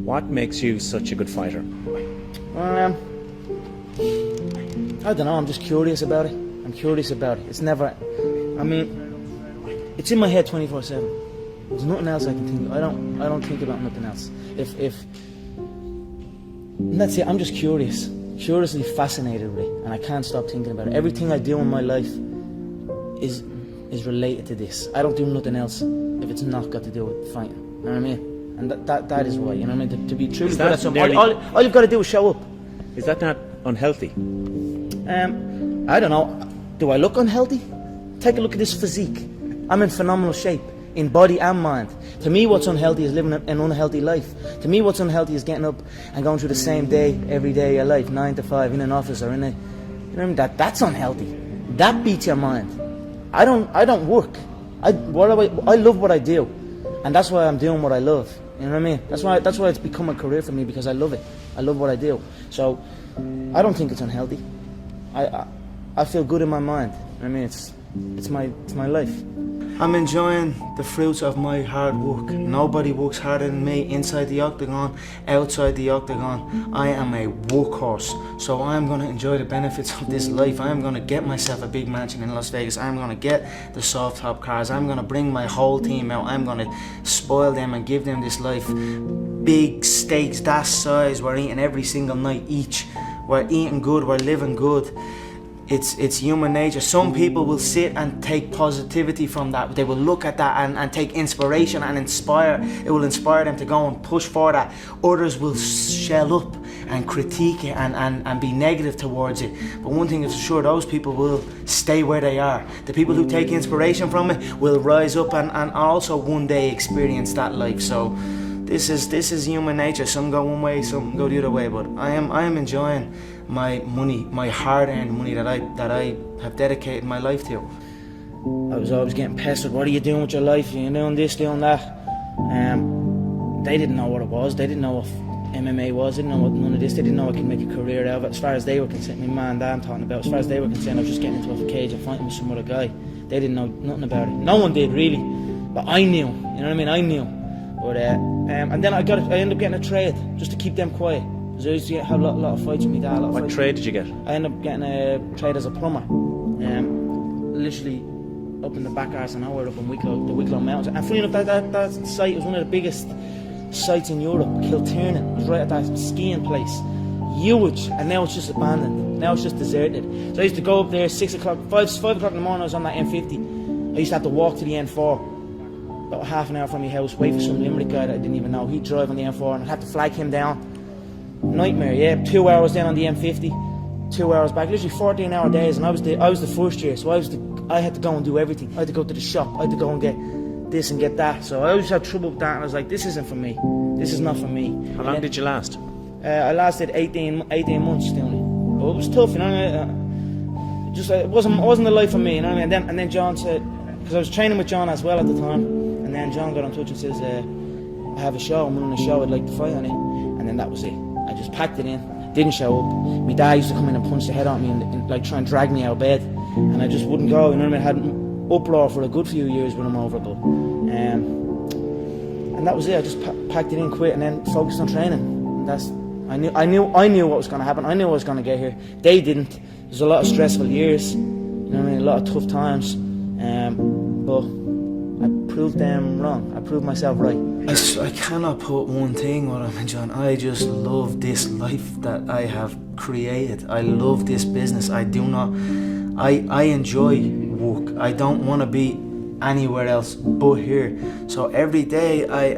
What makes you such a good fighter? I don't know, I'm just curious about it. It's never, it's in my head 24/7. There's nothing else I can think of. I don't think about nothing else. And that's it, I'm just curiously fascinated with it, and I can't stop thinking about it. Everything I do in my life is related to this. I don't do nothing else if it's not got to do with fighting. You know what I mean? And that is why, you know what I mean? To be truly good at something, all you've got to do is show up. Is that not unhealthy? I don't know. Do I look unhealthy? Take a look at this physique. I'm in phenomenal shape, in body and mind. To me, what's unhealthy is living an unhealthy life. To me, what's unhealthy is getting up and going through the same day every day of your life, 9 to 5, in an office or in a, you know what I mean? That's unhealthy. That beats your mind. I don't work. I love what I do, and that's why I'm doing what I love. You know what I mean? That's why it's become a career for me, because I love it. I love what I do. So I don't think it's unhealthy. I feel good in my mind. I mean, it's my life. I'm enjoying the fruits of my hard work. Nobody works harder than me inside the octagon, outside the octagon. I am a workhorse, so I'm going to enjoy the benefits of this life. I'm going to get myself a big mansion in Las Vegas. I'm going to get the soft top cars. I'm going to bring my whole team out. I'm going to spoil them and give them this life. Big steaks that size, we're eating every single night each. We're eating good, we're living good. It's human nature. Some people will sit and take positivity from that. They will look at that and take inspiration and inspire. It will inspire them to go and push for that. Others will shell up and critique it and be negative towards it. But one thing is for sure, those people will stay where they are. The people who take inspiration from it will rise up and also one day experience that life. So this is human nature. Some go one way, some go the other way. But I am enjoying my money, my hard-earned money that I have dedicated my life to. I was always getting pestered. What are you doing with your life? You're doing this, doing that. They didn't know what it was. They didn't know what MMA was. They didn't know what none of this. They didn't know I could make a career out of it. As far as they were concerned, my man and dad I'm talking about. As far as they were concerned, I was just getting into a cage and fighting with some other guy. They didn't know nothing about it. No one did really, but I knew. You know what I mean? I knew. But and then I ended up getting a trade just to keep them quiet. Because I used to have a lot of fights with my dad. What trade did you get? I ended up getting a trade as a plumber. Literally up in the back arse of nowhere, up in the Wicklow Mountains. And funny enough, that site was one of the biggest sites in Europe. Kiltiernan. It was right at that skiing place. Huge. And now it's just abandoned. Now it's just deserted. So I used to go up there 5 o'clock in the morning. I was on that M50. I used to have to walk to the N4. About half an hour from my house, wait for some Limerick guy that I didn't even know. He'd drive on the M4 and I had to flag him down. Nightmare, yeah. 2 hours down on the M50, 2 hours back. Literally 14-hour days, and I was the first year, so I had to go and do everything. I had to go to the shop. I had to go and get this and get that. So I always had trouble with that, and I was like, this isn't for me. This is not for me. How long did you last? I lasted 18 months still. But it was tough, you know. It wasn't the life for me, you know what I mean. And then John said, because I was training with John as well at the time. And then John got in touch and says, I have a show, I'm running a show, I'd like to fight on it. And then that was it. I just packed it in, didn't show up. My dad used to come in and punch the head out of me and like try and drag me out of bed. And I just wouldn't go, you know what I mean? I had an uproar for a good few years when I'm over, but and that was it. I just packed it in, quit, and then focused on training. And I knew what was going to happen. I knew I was going to get here. They didn't. There's a lot of stressful years, you know what I mean? A lot of tough times. But I proved them wrong. I proved myself right. I cannot put one thing what I'm enjoying. I just love this life that I have created. I love this business. I enjoy work. I don't want to be anywhere else but here. So every day I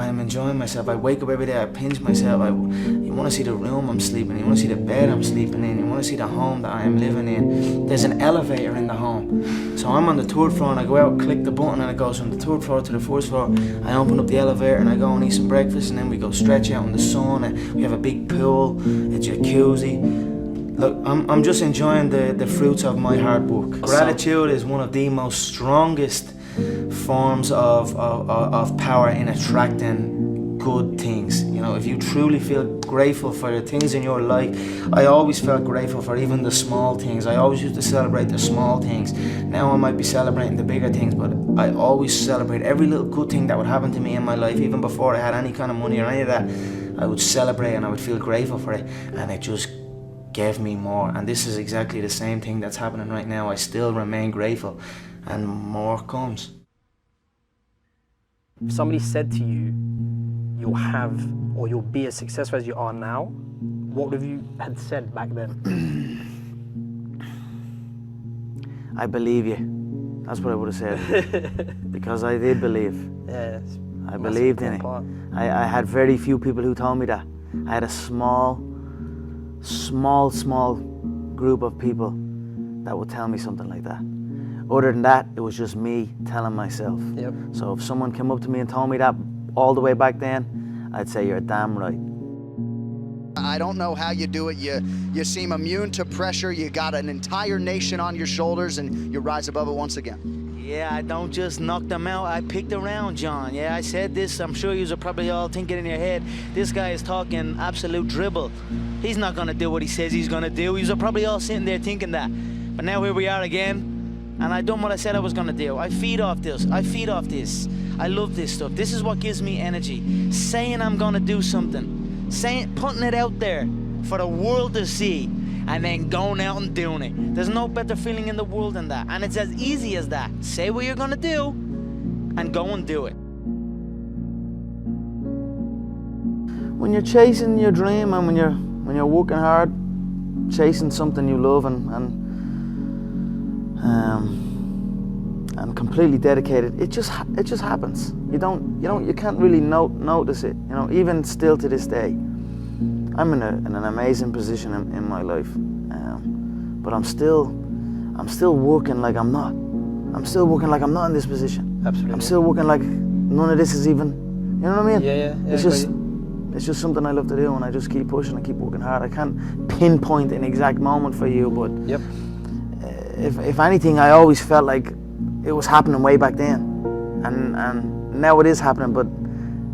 am enjoying myself. I wake up every day, I pinch myself. You want to see the room I'm sleeping in, you want to see the bed I'm sleeping in, you want to see the home that I am living in. There's an elevator in the home. So I'm on the 3rd floor and I go out, click the button, and it goes from the 3rd floor to the 1st floor. I open up the elevator and I go and eat some breakfast, and then we go stretch out in the sun, and we have a big pool, a jacuzzi. Look, I'm just enjoying the fruits of my hard work. Gratitude is one of the most strongest forms of power in attracting good things. You know, if you truly feel grateful for the things in your life, I always felt grateful for even the small things. I always used to celebrate the small things. Now I might be celebrating the bigger things, but I always celebrate every little good thing that would happen to me in my life. Even before I had any kind of money or any of that, I would celebrate and I would feel grateful for it, and it just gave me more. And this is exactly the same thing that's happening right now. I still remain grateful, and more comes. If somebody said to you, you'll have or you'll be as successful as you are now, what would you had said back then? I believe you. That's what I would have said. Because I did believe. Yeah, I believed in it. I had very few people who told me that. I had a small group of people that would tell me something like that. Other than that, it was just me telling myself. Yep. So if someone came up to me and told me that all the way back then, I'd say, you're damn right. I don't know how you do it. You seem immune to pressure. You got an entire nation on your shoulders, and you rise above it once again. Yeah, I don't just knock them out. I picked around, John. Yeah, I said this. I'm sure you are probably all thinking in your head, this guy is talking absolute dribble. He's not going to do what he says he's going to do. You are probably all sitting there thinking that. But now here we are again. And I done what I said I was gonna do. I feed off this. I love this stuff. This is what gives me energy. Saying I'm gonna do something. Putting it out there for the world to see, and then going out and doing it. There's no better feeling in the world than that. And it's as easy as that. Say what you're gonna do, and go and do it. When you're chasing your dream, and when you're working hard, chasing something you love, and completely dedicated, it just happens. You can't really notice it. You know, even still to this day, I'm in an amazing position in my life, but I'm still working like I'm not. I'm still working like I'm not in this position. Absolutely. I'm still working like none of this is even. You know what I mean? Yeah. It's just something I love to do, and I just keep pushing. I keep working hard. I can't pinpoint an exact moment for you, but yep. If anything, I always felt like it was happening way back then, and now it is happening. But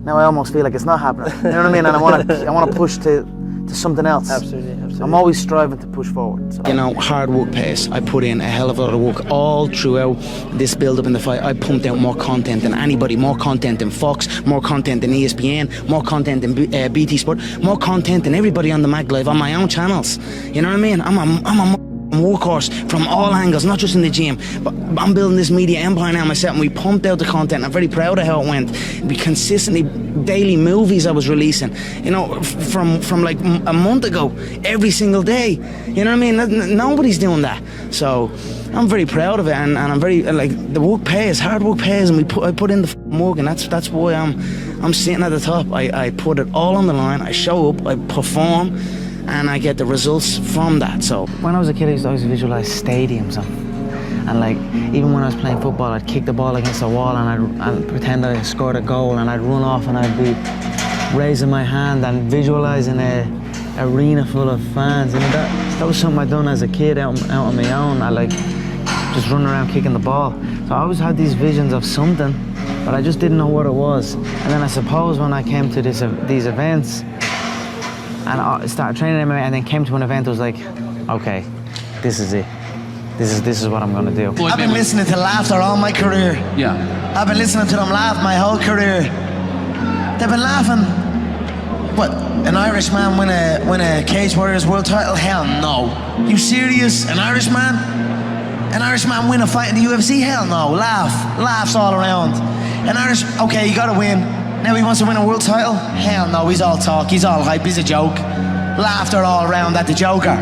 now I almost feel like it's not happening. You know what I mean? And I want to push to something else. Absolutely. I'm always striving to push forward. So. You know, hard work pays. I put in a hell of a lot of work all throughout this build-up in the fight. I pumped out more content than anybody, more content than Fox, more content than ESPN, more content than BT Sport, more content than everybody on the Mag Live on my own channels. You know what I mean? I'm a workhorse from all angles, not just in the gym, but I'm building this media empire now myself, and we pumped out the content. I'm very proud of how it went. We consistently, daily movies I was releasing, you know, from like a month ago, every single day. You know what I mean? Nobody's doing that. So I'm very proud of it, and I'm very, like, the work pays, hard work pays, and I put in the work, and that's why I'm sitting at the top. I put it all on the line. I show up, I perform, and I get the results from that. So when I was a kid, I used to always visualize stadiums, and like, even when I was playing football, I'd kick the ball against the wall, and I'd pretend I scored a goal, and I'd run off, and I'd be raising my hand and visualizing a arena full of fans. And that was something I'd done as a kid out on my own. I like just running around kicking the ball. So I always had these visions of something, but I just didn't know what it was. And then I suppose when I came to these events, and I started training MMA, and then came to an event, it was like, okay, this is it. This is what I'm gonna do. I've been listening to laughter all my career. Yeah. I've been listening to them laugh my whole career. They've been laughing. What? An Irishman win a Cage Warriors world title? Hell no. You serious? An Irishman? An Irishman win a fight in the UFC? Hell no. Laughs all around. Okay, you gotta win. Now he wants to win a world title? Hell no, he's all talk, he's all hype, he's a joke. Laughter all around at the Joker.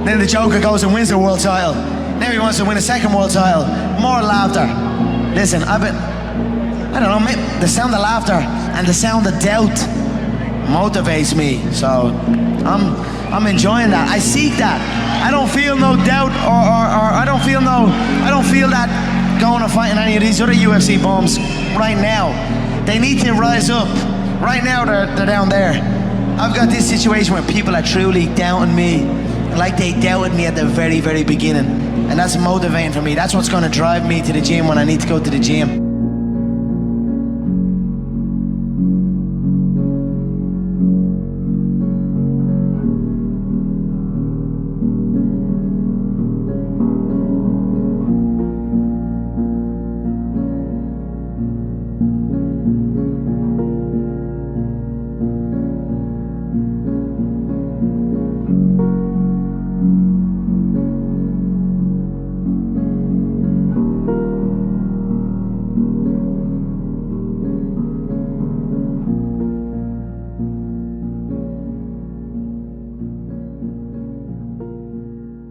Then the Joker goes and wins the world title. Now he wants to win a second world title. More laughter. Listen, I don't know, the sound of laughter and the sound of doubt motivates me. So I'm enjoying that. I seek that. I don't feel no doubt or I don't feel that going to fight in any of these other UFC bums right now. They need to rise up. Right now they're down there. I've got this situation where people are truly doubting me, like they doubted me at the very, very beginning. And that's motivating for me. That's what's gonna drive me to the gym when I need to go to the gym.